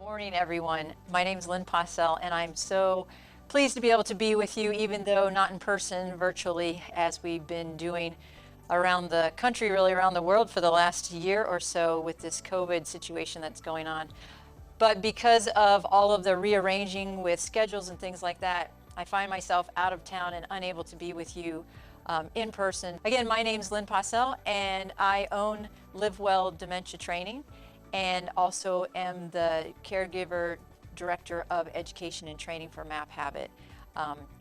Morning, everyone. My name is Linn Possell, and I'm so pleased to be able to be with you, even though not in person, virtually, as we've been doing around the country, really around the world for the last year or so with this COVID situation that's going on. But because of all of the rearranging with schedules and things like that, I find myself out of town and unable to be with you in person. Again, my name is Linn Possell, and I own Live Well Dementia Training, and also am the caregiver director of education and training for MAP Habit.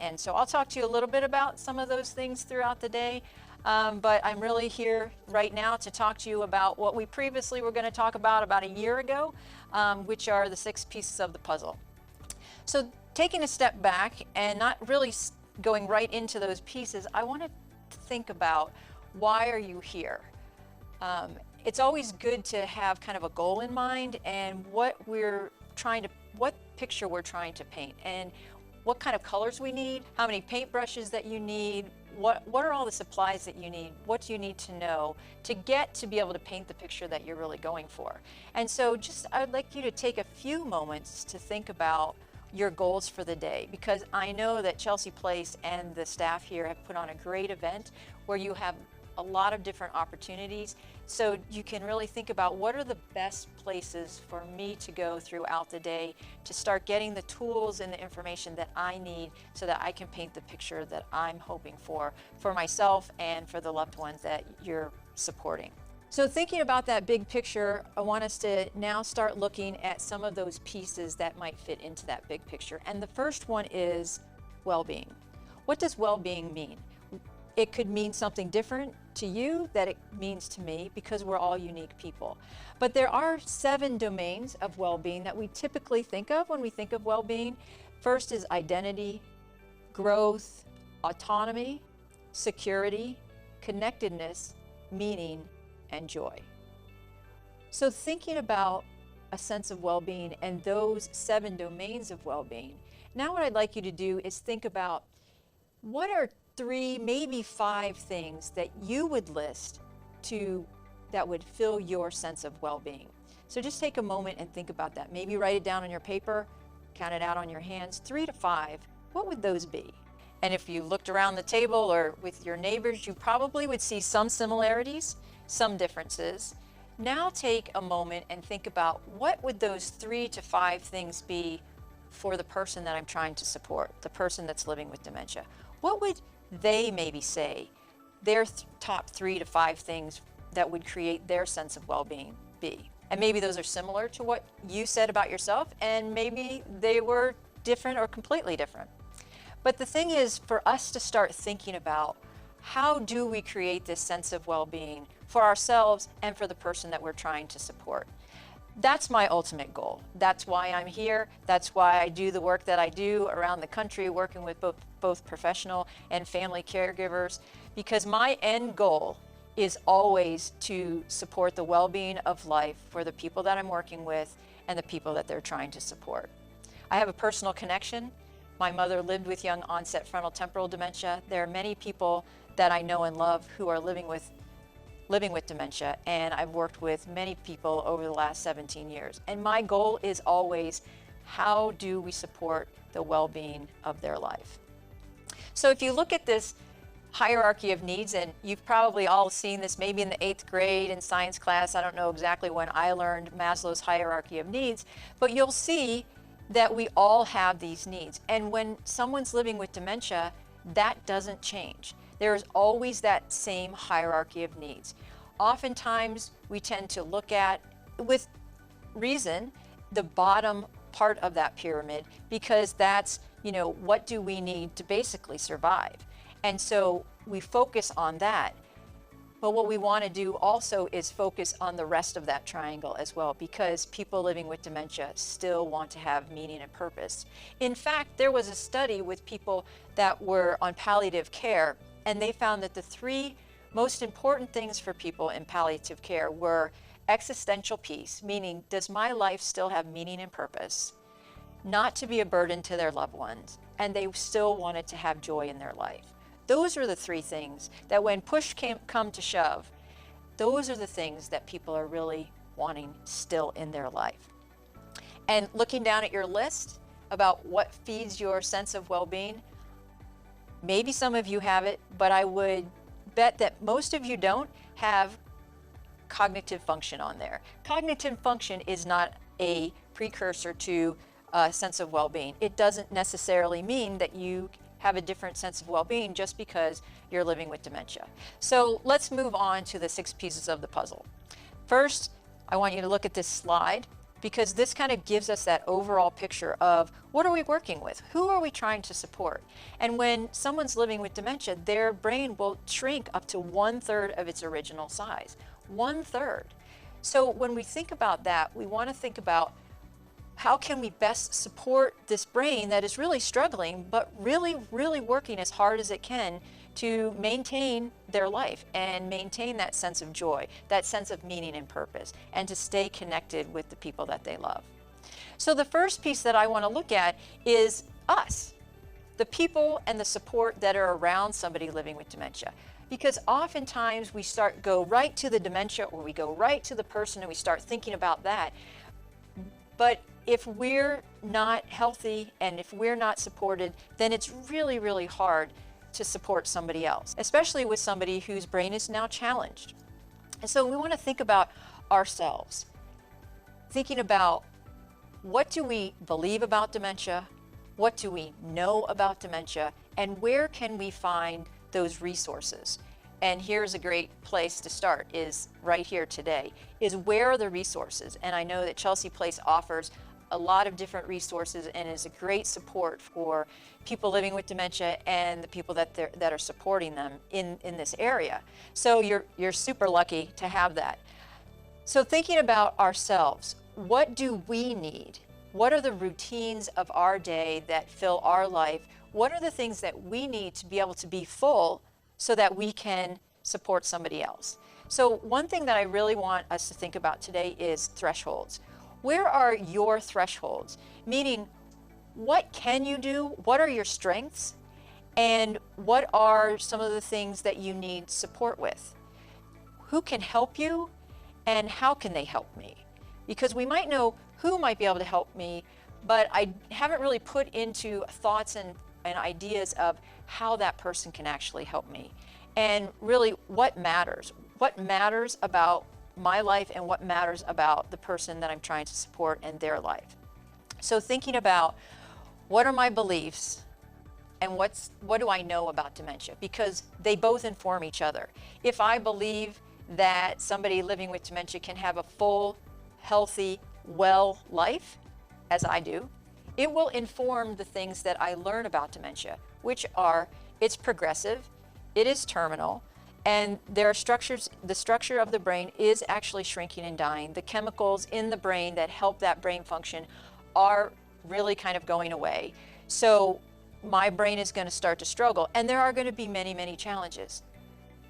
And so I'll talk to you a little bit about some of those things throughout the day, but I'm really here right now to talk to you about what we previously were going to talk about a year ago, which are the 6 pieces of the puzzle. So taking a step back and not really going right into those pieces, I want to think about, why are you here? It's always good to have kind of a goal in mind and what picture we're trying to paint, and what kind of colors we need, how many paintbrushes that you need, what are all the supplies that you need, what do you need to know to get to be able to paint the picture that you're really going for. And so I'd like you to take a few moments to think about your goals for the day, because I know that Chelsea Place and the staff here have put on a great event where you have a lot of different opportunities, so you can really think about, what are the best places for me to go throughout the day to start getting the tools and the information that I need so that I can paint the picture that I'm hoping for myself and for the loved ones that you're supporting. So thinking about that big picture, I want us to now start looking at some of those pieces that might fit into that big picture. And the first one is well-being. What does well-being mean? It could mean something different to you that it means to me, because we're all unique people. But there are 7 domains of well-being that we typically think of when we think of well-being. First is identity, growth, autonomy, security, connectedness, meaning, and joy. So thinking about a sense of well-being and those 7 domains of well-being, now what I'd like you to do is think about, what are 3, maybe 5 things that you would list that would fill your sense of well-being. So just take a moment and think about that. Maybe write it down on your paper, count it out on your hands, 3 to 5. What would those be? And if you looked around the table or with your neighbors, you probably would see some similarities, some differences. Now take a moment and think about, what would those 3 to 5 things be for the person that I'm trying to support, the person that's living with dementia. What would they maybe say their top 3 to 5 things that would create their sense of well-being be? And maybe those are similar to what you said about yourself, and maybe they were different or completely different. But the thing is, for us to start thinking about, how do we create this sense of well-being for ourselves and for the person that we're trying to support? That's my ultimate goal. That's why I'm here. That's why I do the work that I do around the country, working with both professional and family caregivers, because my end goal is always to support the well-being of life for the people that I'm working with and the people that they're trying to support. I have a personal connection. My mother lived with young onset frontal temporal dementia. There are many people that I know and love who are living with dementia, and I've worked with many people over the last 17 years. And my goal is always, how do we support the well-being of their life? So if you look at this hierarchy of needs, and you've probably all seen this maybe in the 8th grade in science class, I don't know exactly when I learned Maslow's hierarchy of needs, but you'll see that we all have these needs. And when someone's living with dementia, that doesn't change. There is always that same hierarchy of needs. Oftentimes, we tend to look at, with reason, the bottom part of that pyramid, because that's, what do we need to basically survive? And so we focus on that. But what we want to do also is focus on the rest of that triangle as well, because people living with dementia still want to have meaning and purpose. In fact, there was a study with people that were on palliative care, and they found that the 3 most important things for people in palliative care were existential peace, meaning, does my life still have meaning and purpose? Not to be a burden to their loved ones, and they still wanted to have joy in their life. Those are the 3 things that, when push come to shove, those are the things that people are really wanting still in their life. and looking down at your list about what feeds your sense of well-being, maybe some of you have it, but I would bet that most of you don't have cognitive function on there. Cognitive function is not a precursor to a sense of well-being. It doesn't necessarily mean that you have a different sense of well-being just because you're living with dementia. So let's move on to the 6 pieces of the puzzle. First, I want you to look at this slide, because this kind of gives us that overall picture of what are we working with? Who are we trying to support? And when someone's living with dementia, their brain will shrink up to 1/3 of its original size. 1/3. So when we think about that, we want to think about how can we best support this brain that is really struggling, but really, really working as hard as it can to maintain their life and maintain that sense of joy, that sense of meaning and purpose, and to stay connected with the people that they love. So the first piece that I want to look at is us, the people and the support that are around somebody living with dementia. Because oftentimes we go right to the dementia, or we go right to the person and we start thinking about that. But if we're not healthy and if we're not supported, then it's really, really hard to support somebody else, especially with somebody whose brain is now challenged. And so we want to think about ourselves, thinking about what do we believe about dementia, what do we know about dementia, and where can we find those resources. And here's a great place to start, is right here today, is where are the resources? And I know that Chelsea Place offers a lot of different resources and is a great support for people living with dementia and the people that are supporting them in this area. So you're super lucky to have that. So thinking about ourselves, what do we need? What are the routines of our day that fill our life? What are the things that we need to be able to be full so that we can support somebody else? So one thing that I really want us to think about today is thresholds. Where are your thresholds? Meaning, what can you do? What are your strengths? And what are some of the things that you need support with? Who can help you? And how can they help me? Because we might know who might be able to help me, but I haven't really put into thoughts and ideas of how that person can actually help me. And really, what matters? What matters about my life and what matters about the person that I'm trying to support and their life. So thinking about what are my beliefs and what do I know about dementia? Because they both inform each other. If I believe that somebody living with dementia can have a full, healthy, well life, as I do, it will inform the things that I learn about dementia, which are it's progressive, it is terminal, and there are structures, the structure of the brain is actually shrinking and dying. The chemicals in the brain that help that brain function are really kind of going away. So my brain is going to start to struggle, and there are going to be many, many challenges.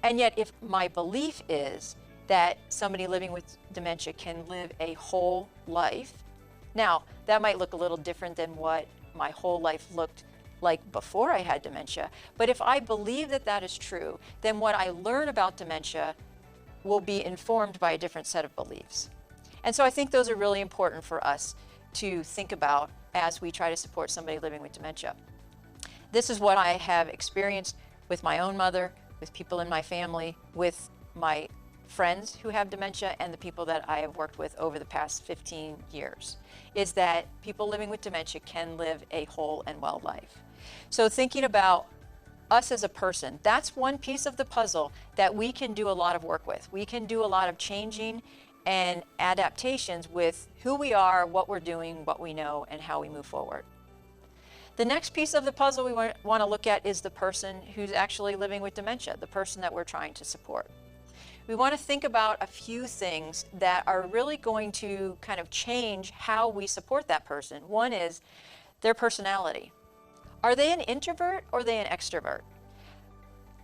And yet, if my belief is that somebody living with dementia can live a whole life, now that might look a little different than what my whole life looked like before I had dementia, but if I believe that that is true, then what I learn about dementia will be informed by a different set of beliefs. And so I think those are really important for us to think about as we try to support somebody living with dementia. This is what I have experienced with my own mother, with people in my family, with my friends who have dementia, and the people that I have worked with over the past 15 years, is that people living with dementia can live a whole and well life. So thinking about us as a person, that's one piece of the puzzle that we can do a lot of work with. We can do a lot of changing and adaptations with who we are, what we're doing, what we know, and how we move forward. The next piece of the puzzle we want to look at is the person who's actually living with dementia, the person that we're trying to support. We want to think about a few things that are really going to kind of change how we support that person. One is their personality. Are they an introvert or are they an extrovert?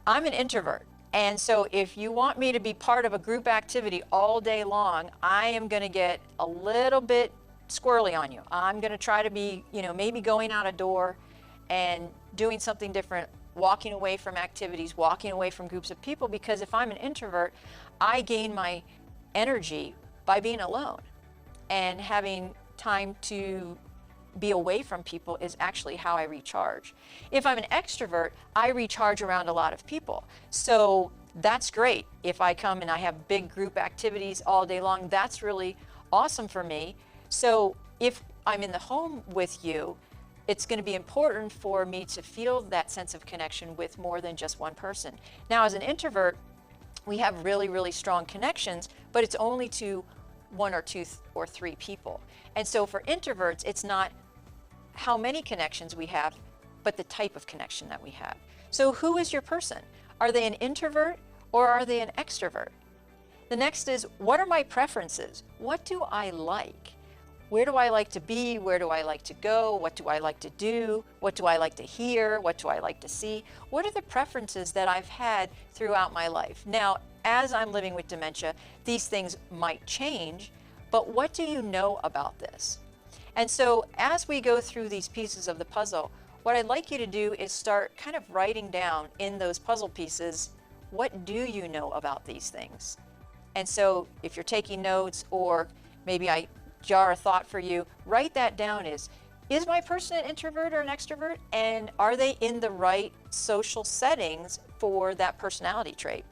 I'm an introvert. And so if you want me to be part of a group activity all day long, I am going to get a little bit squirrely on you. I'm going to try to be, maybe going out a door and doing something different, walking away from activities, walking away from groups of people, because if I'm an introvert, I gain my energy by being alone and having time to be away from people is actually how I recharge. If I'm an extrovert, I recharge around a lot of people. So that's great. If I come and I have big group activities all day long, that's really awesome for me. So if I'm in the home with you, it's going to be important for me to feel that sense of connection with more than just one person. Now, as an introvert, we have really, really strong connections, but it's only to one or two or three people. And so for introverts, it's not how many connections we have, but the type of connection that we have. So who is your person? Are they an introvert or are they an extrovert? The next is, what are my preferences? What do I like? Where do I like to be? Where do I like to go? What do I like to do? What do I like to hear? What do I like to see? What are the preferences that I've had throughout my life? Now, as I'm living with dementia, these things might change, but what do you know about this? And so as we go through these pieces of the puzzle, what I'd like you to do is start kind of writing down in those puzzle pieces, what do you know about these things? And so if you're taking notes, or maybe I jar a thought for you, write that down. Is my person an introvert or an extrovert? And are they in the right social settings for that personality trait?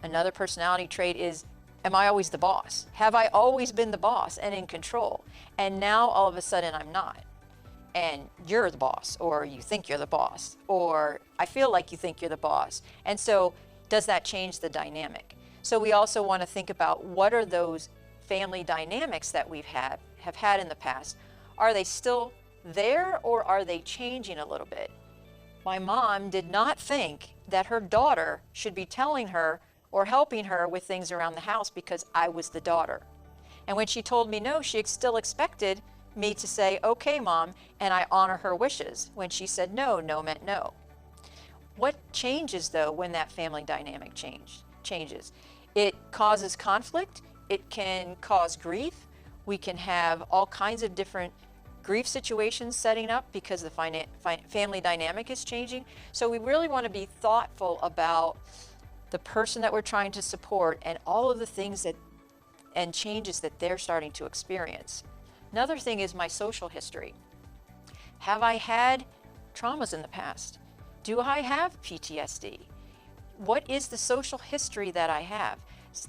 Another personality trait is, am I always the boss? Have I always been the boss and in control? And now all of a sudden I'm not. And you're the boss, or you think you're the boss, or I feel like you think you're the boss. And so does that change the dynamic? So we also want to think about, what are those family dynamics that have had in the past? Are they still there, or are they changing a little bit? My mom did not think that her daughter should be telling her or helping her with things around the house because I was the daughter. And when she told me no, she still expected me to say, okay, Mom, and I honor her wishes. When she said no, no meant no. What changes, though, when that family dynamic changes? It causes conflict. It can cause grief. We can have all kinds of different grief situations setting up because the family dynamic is changing. So we really want to be thoughtful about the person that we're trying to support and all of the things and changes that they're starting to experience. Another thing is my social history. Have I had traumas in the past? Do I have PTSD? What is the social history that I have?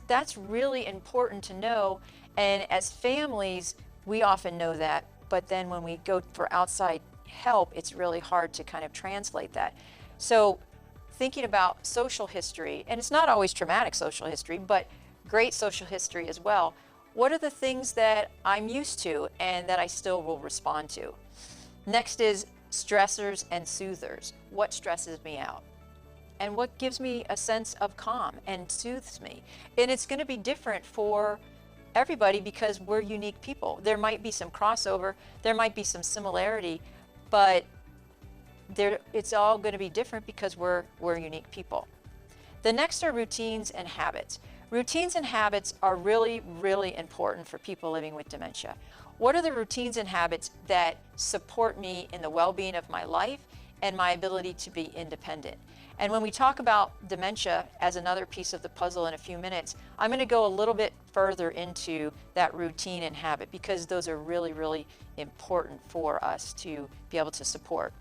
That's really important to know. And as families, we often know that, but then when we go for outside help, it's really hard to kind of translate that. So thinking about social history, and it's not always traumatic social history, but great social history as well. What are the things that I'm used to and that I still will respond to? Next is stressors and soothers. What stresses me out? And what gives me a sense of calm and soothes me? And it's going to be different for everybody because we're unique people. There might be some crossover, there might be some similarity, but it's all going to be different because we're unique people. The next are routines and habits. Routines and habits are really, really important for people living with dementia. What are the routines and habits that support me in the well-being of my life and my ability to be independent? And when we talk about dementia as another piece of the puzzle in a few minutes, I'm going to go a little bit further into that routine and habit because those are really, really important for us to be able to support.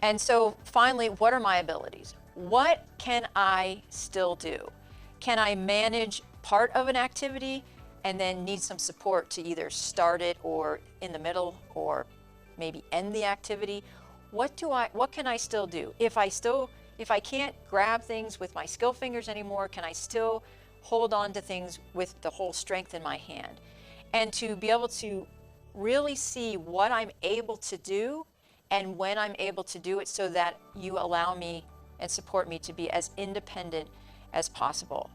And so finally, what are my abilities? What can I still do? Can I manage part of an activity and then need some support to either start it or in the middle or maybe end the activity? What can I still do? If I can't grab things with my skill fingers anymore, can I still hold on to things with the whole strength in my hand? And to be able to really see what I'm able to do and when I'm able to do it so that you allow me and support me to be as independent as possible.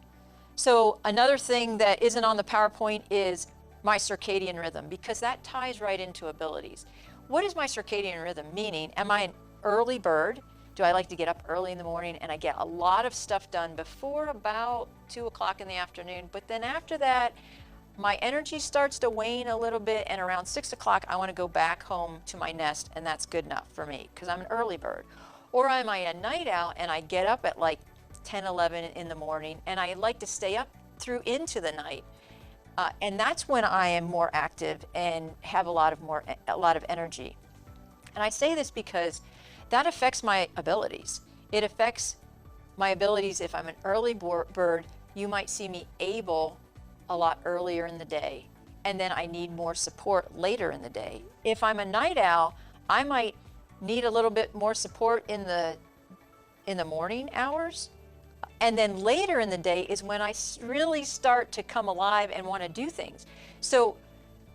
So another thing that isn't on the PowerPoint is my circadian rhythm, because that ties right into abilities. What is my circadian rhythm? Meaning, am I an early bird? Do I like to get up early in the morning and I get a lot of stuff done before about 2 o'clock in the afternoon, but then after that, my energy starts to wane a little bit, and around 6 o'clock, I want to go back home to my nest, and that's good enough for me because I'm an early bird. Or am I a night owl and I get up at like 10, 11 in the morning, and I like to stay up through into the night? And that's when I am more active and have a lot of energy. And I say this because that affects my abilities. It affects my abilities. If I'm an early bird, you might see me able a lot earlier in the day, and then I need more support later in the day. If I'm a night owl, I might need a little bit more support in the morning hours, and then later in the day is when I really start to come alive and want to do things. So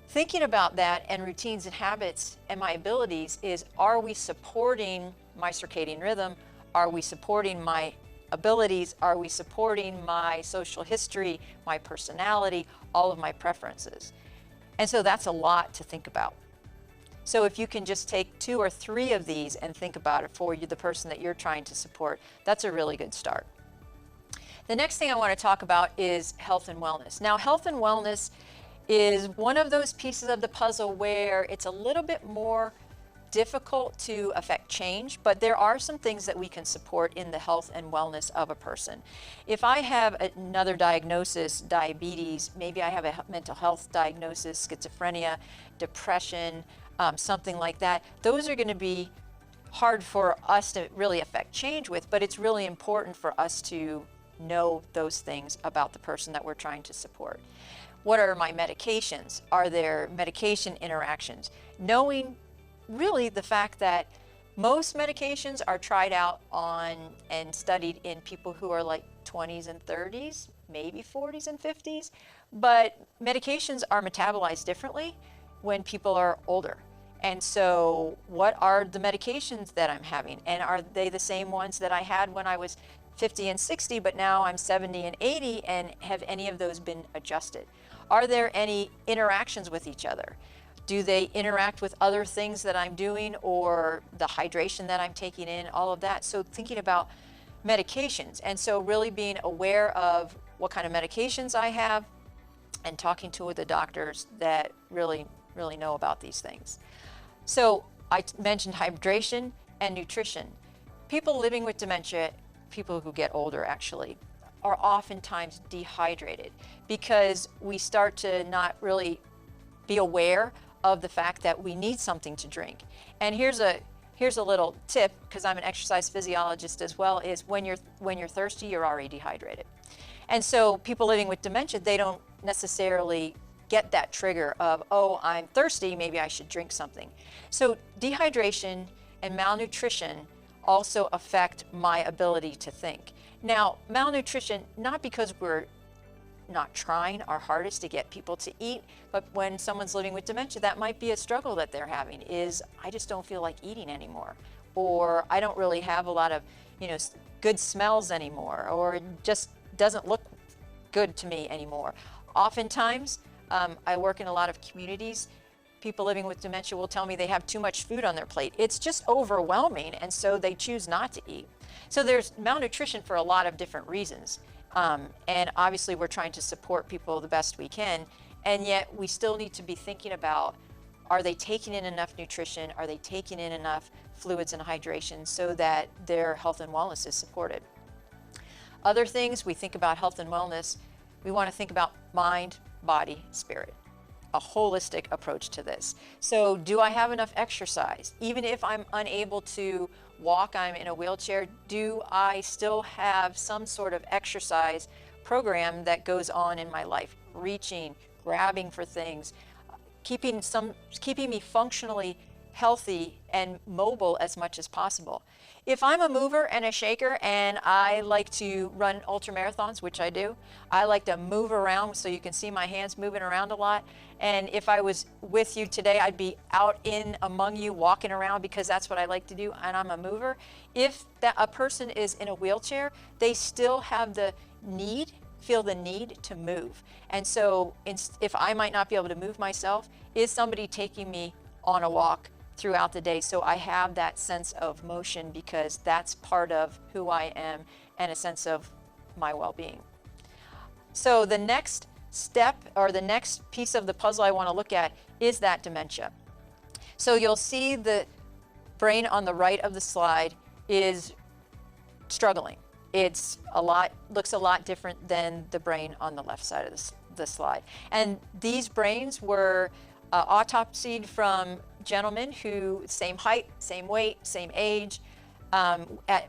thinking about that and routines and habits and my abilities is, are we supporting my circadian rhythm? Are we supporting my abilities? Are we supporting my social history, my personality, all of my preferences? And so that's a lot to think about. So if you can just take 2 or 3 of these and think about it for you, the person that you're trying to support, that's a really good start. The next thing I want to talk about is health and wellness. Now, health and wellness is one of those pieces of the puzzle where it's a little bit more difficult to affect change, but there are some things that we can support in the health and wellness of a person. If I have another diagnosis, diabetes, maybe I have a mental health diagnosis, schizophrenia, depression, something like that, those are going to be hard for us to really affect change with, but it's really important for us to know those things about the person that we're trying to support. What are my medications? Are there medication interactions? Knowing really the fact that most medications are tried out on and studied in people who are like 20s and 30s, maybe 40s and 50s, but medications are metabolized differently when people are older. And so what are the medications that I'm having? And are they the same ones that I had when I was 50 and 60, but now I'm 70 and 80, and have any of those been adjusted? Are there any interactions with each other? Do they interact with other things that I'm doing, or the hydration that I'm taking in, all of that? So thinking about medications, and so really being aware of what kind of medications I have and talking to the doctors that really know about these things. So I mentioned hydration and nutrition. People living with dementia, people who get older actually, are oftentimes dehydrated because we start to not really be aware of the fact that we need something to drink. And here's a little tip, because I'm an exercise physiologist as well, is when you're thirsty, you're already dehydrated. And so people living with dementia, they don't necessarily get that trigger of, oh, I'm thirsty, maybe I should drink something. So dehydration and malnutrition also affect my ability to think. Now, malnutrition, not because we're not trying our hardest to get people to eat, but when someone's living with dementia, that might be a struggle that they're having, is I just don't feel like eating anymore, or I don't really have a lot of, good smells anymore, or it just doesn't look good to me anymore. Oftentimes, I work in a lot of communities. People living with dementia will tell me they have too much food on their plate. It's just overwhelming, and so they choose not to eat. So there's malnutrition for a lot of different reasons. And obviously we're trying to support people the best we can, and yet we still need to be thinking about, are they taking in enough nutrition? Are they taking in enough fluids and hydration so that their health and wellness is supported? Other things we think about health and wellness, we want to think about mind, body, spirit. A holistic approach to this. So do I have enough exercise? Even if I'm unable to walk, I'm in a wheelchair, do I still have some sort of exercise program that goes on in my life? Reaching, grabbing for things, keeping me functionally healthy and mobile as much as possible. If I'm a mover and a shaker and I like to run ultra marathons, which I do, I like to move around so you can see my hands moving around a lot. And if I was with you today, I'd be out in among you walking around because that's what I like to do, and I'm a mover. If a person is in a wheelchair, they still have feel the need to move. And so if I might not be able to move myself, is somebody taking me on a walk throughout the day, so I have that sense of motion, because that's part of who I am and a sense of my well-being. So the next step, or the next piece of the puzzle I want to look at, is that dementia. So you'll see the brain on the right of the slide is struggling. Looks a lot different than the brain on the left side of the slide. And these brains were autopsied from gentlemen who, same height, same weight, same age,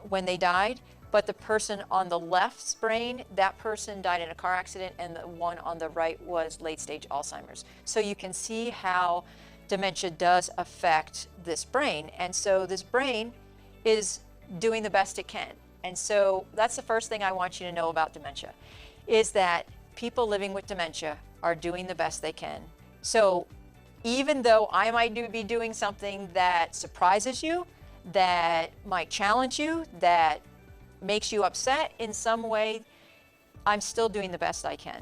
when they died. But the person on the left's brain, that person died in a car accident, and the one on the right was late-stage Alzheimer's. So you can see how dementia does affect this brain. And so this brain is doing the best it can. And so that's the first thing I want you to know about dementia, is that people living with dementia are doing the best they can. So even though I might be doing something that surprises you, that might challenge you, that makes you upset in some way, I'm still doing the best I can,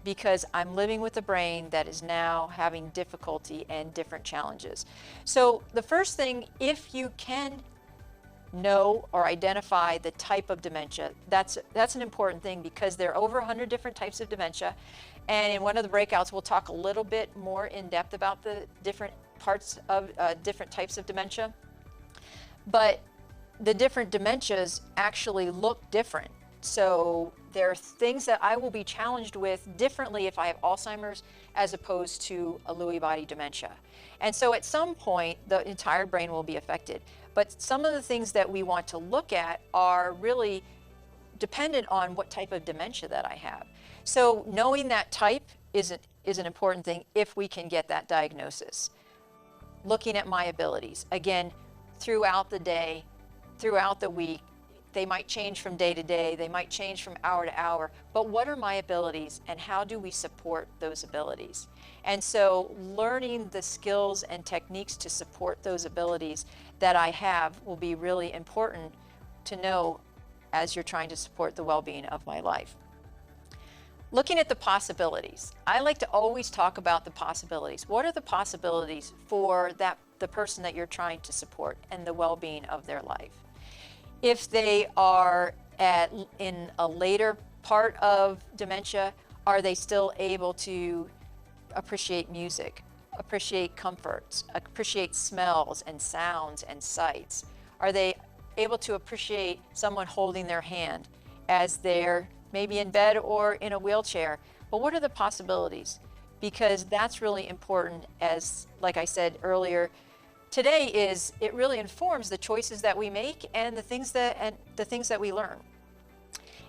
because I'm living with a brain that is now having difficulty and different challenges. So the first thing, if you can know or identify the type of dementia, that's an important thing, because there are over 100 different types of dementia. And in one of the breakouts, we'll talk a little bit more in depth about the different parts of different types of dementia. But the different dementias actually look different. So there are things that I will be challenged with differently if I have Alzheimer's as opposed to a Lewy body dementia. And so at some point, the entire brain will be affected. But some of the things that we want to look at are really dependent on what type of dementia that I have. So knowing that type is an important thing if we can get that diagnosis. Looking at my abilities, again, throughout the day, throughout the week, they might change from day to day, they might change from hour to hour, but what are my abilities and how do we support those abilities? And so learning the skills and techniques to support those abilities that I have will be really important to know as you're trying to support the well-being of my life. Looking at the possibilities. I like to always talk about the possibilities. What are the possibilities for the person that you're trying to support and the well-being of their life? If they are in a later part of dementia, are they still able to appreciate music, appreciate comforts, appreciate smells and sounds and sights? Are they able to appreciate someone holding their hand as they're maybe in bed or in a wheelchair? But what are the possibilities? Because that's really important, as like I said earlier, today it really informs the choices that we make and the things that we learn.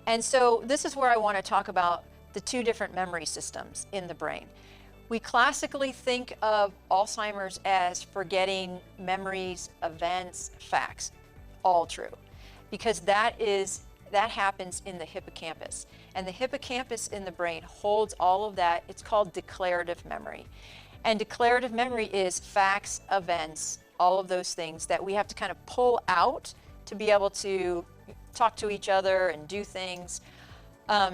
And so this is where I want to talk about the two different memory systems in the brain. We classically think of Alzheimer's as forgetting memories, events, facts. All true, because that happens in the hippocampus. And the hippocampus in the brain holds all of that. It's called declarative memory. And declarative memory is facts, events, all of those things that we have to kind of pull out to be able to talk to each other and do things.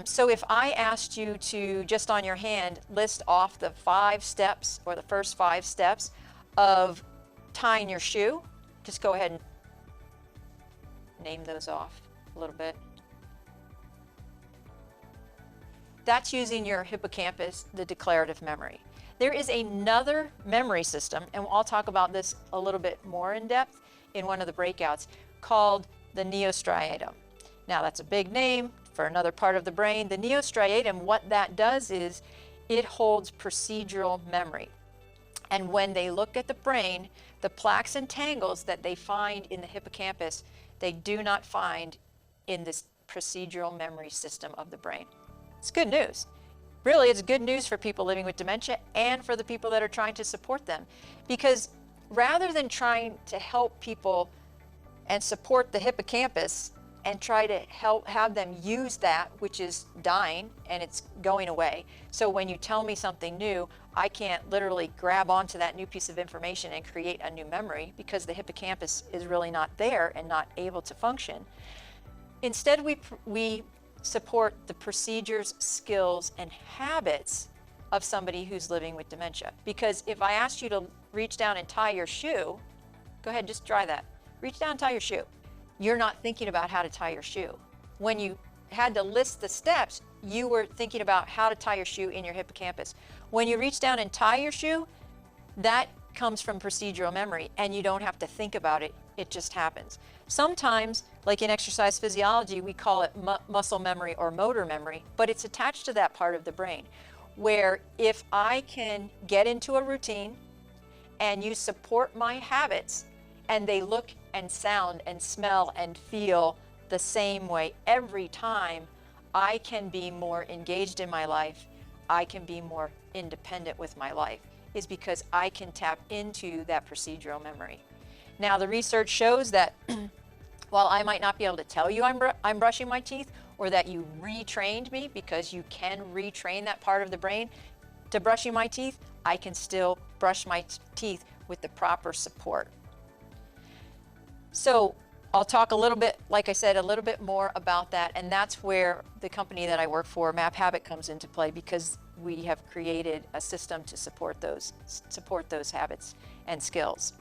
So if I asked you to, just on your hand, list off the 5 steps or the first 5 steps of tying your shoe, just go ahead and name those off a little bit. That's using your hippocampus, the declarative memory. There is another memory system, and I'll talk about this a little bit more in depth in one of the breakouts, called the neostriatum. Now that's a big name for another part of the brain. The neostriatum, what that does is it holds procedural memory. And when they look at the brain, the plaques and tangles that they find in the hippocampus, they do not find in this procedural memory system of the brain. It's good news. Really, it's good news for people living with dementia and for the people that are trying to support them. Because rather than trying to help people and support the hippocampus and try to have them use that, which is dying and it's going away. So when you tell me something new, I can't literally grab onto that new piece of information and create a new memory because the hippocampus is really not there and not able to function. Instead, we support the procedures, skills, and habits of somebody who's living with dementia. Because if I asked you to reach down and tie your shoe, go ahead, just try that. Reach down and tie your shoe. You're not thinking about how to tie your shoe. When you had to list the steps, you were thinking about how to tie your shoe in your hippocampus. When you reach down and tie your shoe, that comes from procedural memory, and you don't have to think about it. It just happens. Sometimes, like in exercise physiology, we call it muscle memory or motor memory, but it's attached to that part of the brain. where if I can get into a routine and you support my habits and they look and sound and smell and feel the same way every time, I can be more engaged in my life. I can be more independent with my life, is because I can tap into that procedural memory. Now, the research shows that while I might not be able to tell you I'm brushing my teeth, or that you retrained me, because you can retrain that part of the brain to brushing my teeth, I can still brush my teeth with the proper support. So I'll talk a little bit, like I said, a little bit more about that, and that's where the company that I work for, Map Habit, comes into play, because we have created a system to support those habits and skills.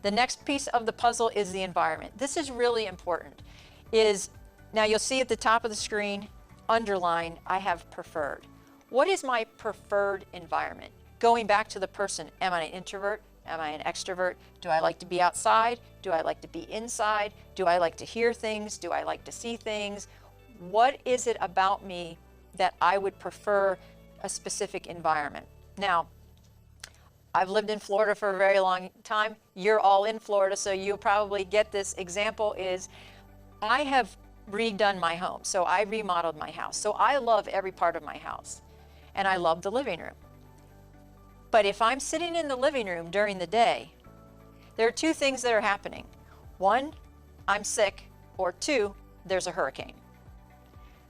The next piece of the puzzle is the environment. This is really important. Now you'll see at the top of the screen, underlined, I have preferred. What is my preferred environment? Going back to the person, am I an introvert? Am I an extrovert? Do I like to be outside? Do I like to be inside? Do I like to hear things? Do I like to see things? What is it about me that I would prefer a specific environment? Now, I've lived in Florida for a very long time. You're all in Florida, so you'll probably get this. Example is, I have redone my home. So I remodeled my house. So I love every part of my house. And I love the living room. But if I'm sitting in the living room during the day, there are two things that are happening. One, I'm sick, or two, there's a hurricane.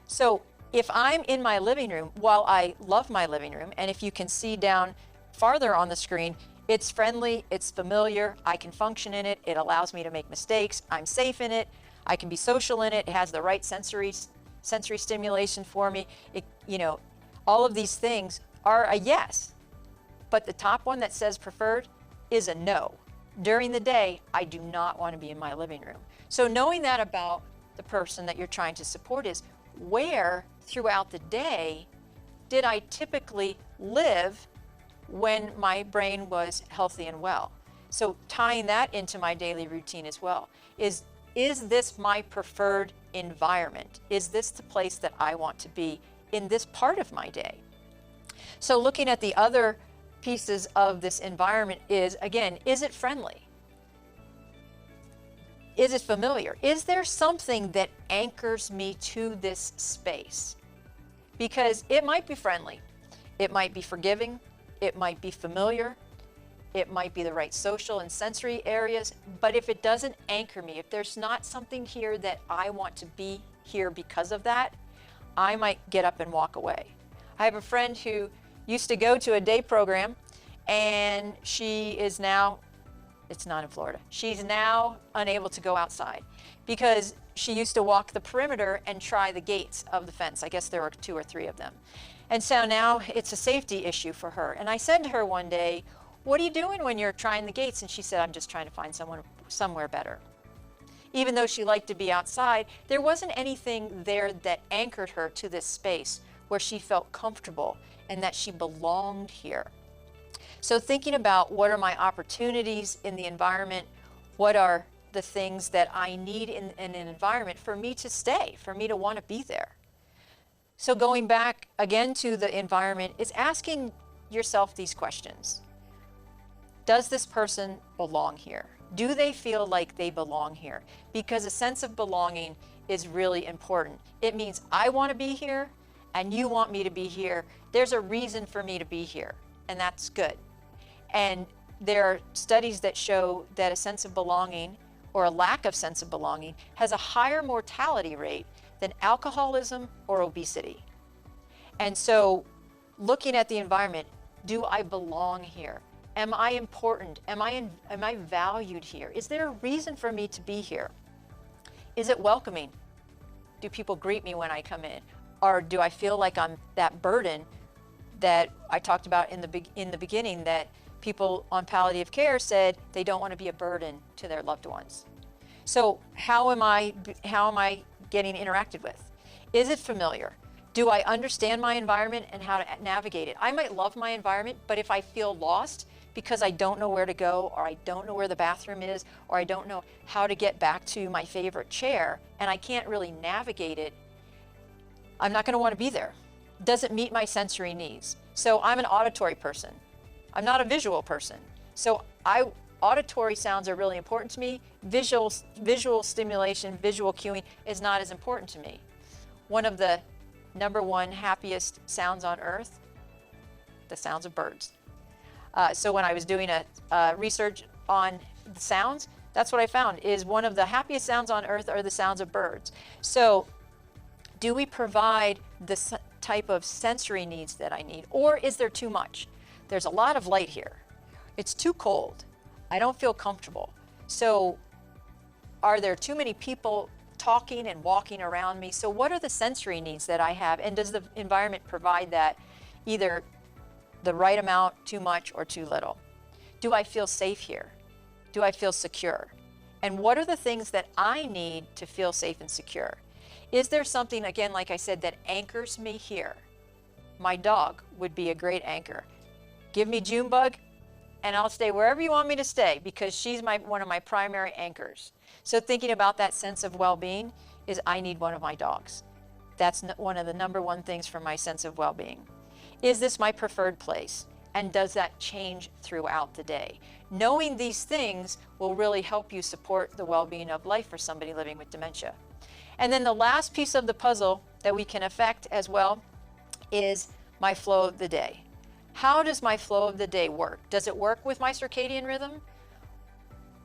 So if I'm in my living room, while I love my living room, and if you can see down farther on the screen, it's friendly, it's familiar, I can function in it, it allows me to make mistakes, I'm safe in it, I can be social in it, it has the right sensory stimulation for me. All of these things are a yes. But the top one that says preferred is a no. During the day, I do not want to be in my living room. So knowing that about the person that you're trying to support is, where throughout the day did I typically live when my brain was healthy and well? So tying that into my daily routine as well is this my preferred environment? Is this the place that I want to be in this part of my day? So looking at the other pieces of this environment is, again, is it friendly? Is it familiar? Is there something that anchors me to this space? Because it might be friendly, it might be forgiving, it might be familiar, it might be the right social and sensory areas, but if it doesn't anchor me, if there's not something here that I want to be here because of that, I might get up and walk away. I have a friend who used to go to a day program, and she is now, it's not in Florida, she's now unable to go outside because she used to walk the perimeter and try the gates of the fence. I guess there were 2 or 3 of them. And so now it's a safety issue for her. And I said to her one day, what are you doing when you're trying the gates? And she said, I'm just trying to find somewhere better. Even though she liked to be outside, there wasn't anything there that anchored her to this space where she felt comfortable and that she belonged here. So thinking about, what are my opportunities in the environment? What are the things that I need in an environment for me to stay, for me to want to be there? So going back again to the environment is asking yourself these questions. Does this person belong here? Do they feel like they belong here? Because a sense of belonging is really important. It means I want to be here and you want me to be here. There's a reason for me to be here, and that's good. And there are studies that show that a sense of belonging, or a lack of sense of belonging, has a higher mortality rate than alcoholism or obesity. And so looking at the environment, do I belong here? Am I important? Am I valued here? Is there a reason for me to be here? Is it welcoming? Do people greet me when I come in? Or do I feel like I'm that burden that I talked about in the beginning, that people on palliative care said they don't want to be a burden to their loved ones? So how am I getting interacted with? Is it familiar? Do I understand my environment and how to navigate it? I might love my environment, but if I feel lost because I don't know where to go, or I don't know where the bathroom is, or I don't know how to get back to my favorite chair, and I can't really navigate it, I'm not going to want to be there. doesn't meet my sensory needs. So I'm an auditory person. I'm not a visual person. So auditory sounds are really important to me. Visual stimulation, visual cueing is not as important to me. One of the number one happiest sounds on earth, the sounds of birds. So when I was doing a research on the sounds, that's what I found, is one of the happiest sounds on earth are the sounds of birds. So do we provide the type of sensory needs that I need, or is there too much? There's a lot of light here. It's too cold. I don't feel comfortable. So are there too many people talking and walking around me? So what are the sensory needs that I have, and does the environment provide that, either the right amount, too much, or too little? Do I feel safe here? Do I feel secure? And what are the things that I need to feel safe and secure? Is there something, again, like I said, that anchors me here? My dog would be a great anchor. Give me Junebug, and I'll stay wherever you want me to stay, because she's one of my primary anchors. So thinking about that sense of well-being is, I need one of my dogs. That's one of the number one things for my sense of well-being. Is this my preferred place? And does that change throughout the day? Knowing these things will really help you support the well-being of life for somebody living with dementia. And then the last piece of the puzzle that we can affect as well is my flow of the day. How does my flow of the day work? Does it work with my circadian rhythm?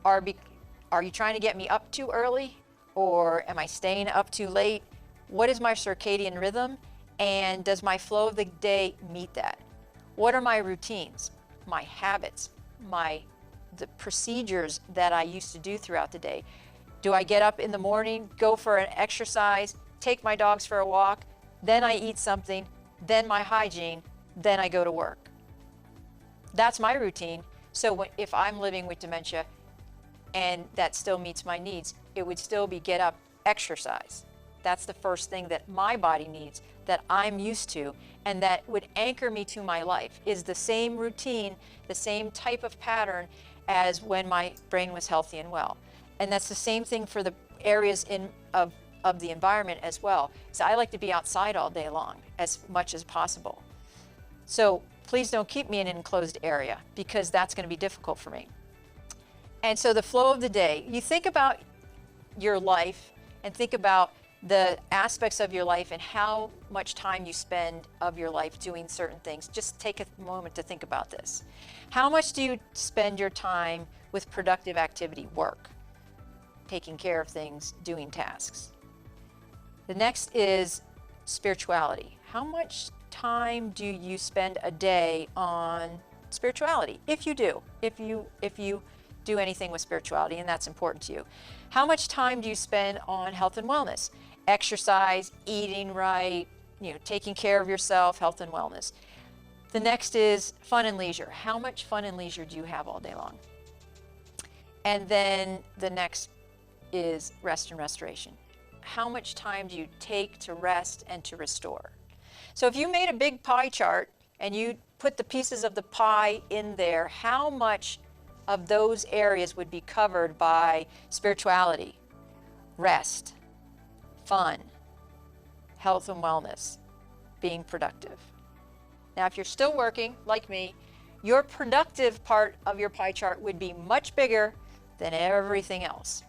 Are you trying to get me up too early, or am I staying up too late? What is my circadian rhythm, and does my flow of the day meet that? What are my routines, my habits, the procedures that I used to do throughout the day? Do I get up in the morning, go for an exercise, take my dogs for a walk, then I eat something, then my hygiene, then I go to work? That's my routine. So if I'm living with dementia and that still meets my needs, it would still be get up, exercise. That's the first thing that my body needs, that I'm used to, and that would anchor me to my life, is the same routine, the same type of pattern as when my brain was healthy and well. And that's the same thing for the areas of the environment as well. So I like to be outside all day long as much as possible. So please don't keep me in an enclosed area, because that's going to be difficult for me. And so the flow of the day, you think about your life and think about the aspects of your life and how much time you spend of your life doing certain things. Just take a moment to think about this. How much do you spend your time with productive activity, work, taking care of things, doing tasks? The next is spirituality. How much time do you spend a day on spirituality? If you do, if you do anything with spirituality, and that's important to you. How much time do you spend on health and wellness? Exercise, eating right, taking care of yourself, health and wellness. The next is fun and leisure. How much fun and leisure do you have all day long? And then the next is rest and restoration. How much time do you take to rest and to restore? So if you made a big pie chart and you put the pieces of the pie in there, how much of those areas would be covered by spirituality, rest, fun, health and wellness, being productive? Now, if you're still working, like me, your productive part of your pie chart would be much bigger than everything else.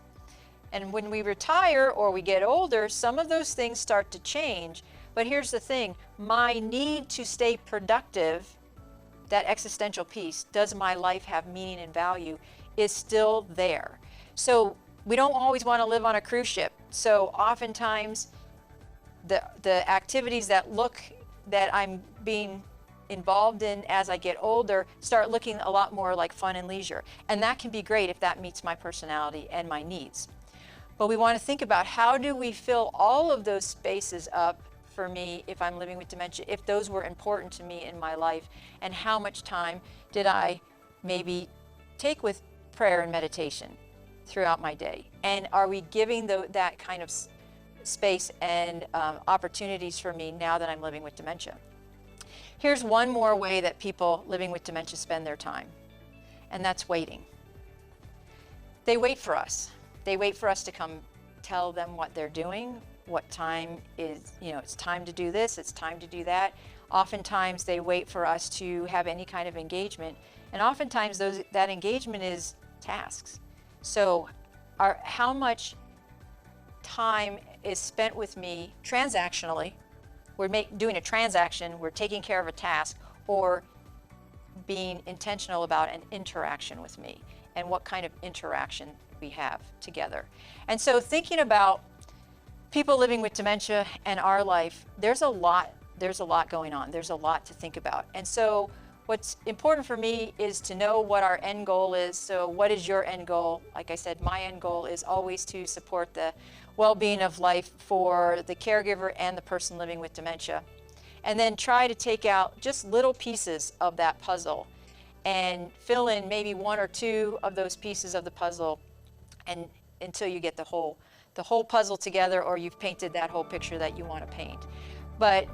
And when we retire or we get older, some of those things start to change. But here's the thing, my need to stay productive, that existential piece, does my life have meaning and value, is still there. So we don't always want to live on a cruise ship. So oftentimes the activities that I'm being involved in as I get older start looking a lot more like fun and leisure. And that can be great if that meets my personality and my needs. But we want to think about, how do we fill all of those spaces up for me if I'm living with dementia, if those were important to me in my life, and how much time did I maybe take with prayer and meditation throughout my day? And are we giving that kind of space and opportunities for me now that I'm living with dementia? Here's one more way that people living with dementia spend their time, and that's waiting. They wait for us. They wait for us to come tell them what they're doing, what time is, it's time to do this, it's time to do that. Oftentimes they wait for us to have any kind of engagement, and oftentimes that engagement is tasks. So how much time is spent with me transactionally, we're doing a transaction, we're taking care of a task, or being intentional about an interaction with me, and what kind of interaction we have together. And so thinking about people living with dementia and our life, there's a lot going on. There's a lot to think about. And so what's important for me is to know what our end goal is. So what is your end goal? Like I said, my end goal is always to support the well-being of life for the caregiver and the person living with dementia. And then try to take out just little pieces of that puzzle and fill in maybe one or two of those pieces of the puzzle, and until you get the whole puzzle together, or you've painted that whole picture that you want to paint. But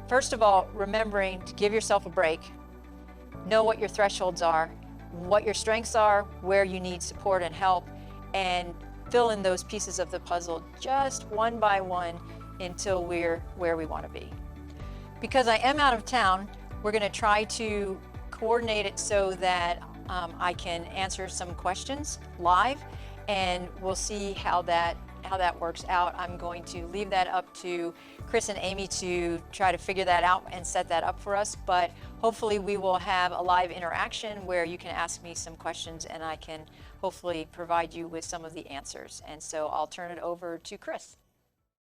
first of all, remembering to give yourself a break, know what your thresholds are, what your strengths are, where you need support and help, and fill in those pieces of the puzzle just one by one until we're where we want to be. Because I am out of town, we're going to try to coordinate it so that I can answer some questions live, and we'll see how that works out. I'm going to leave that up to Chris and Amy to try to figure that out and set that up for us, but hopefully we will have a live interaction where you can ask me some questions and I can hopefully provide you with some of the answers. And so I'll turn it over to Chris.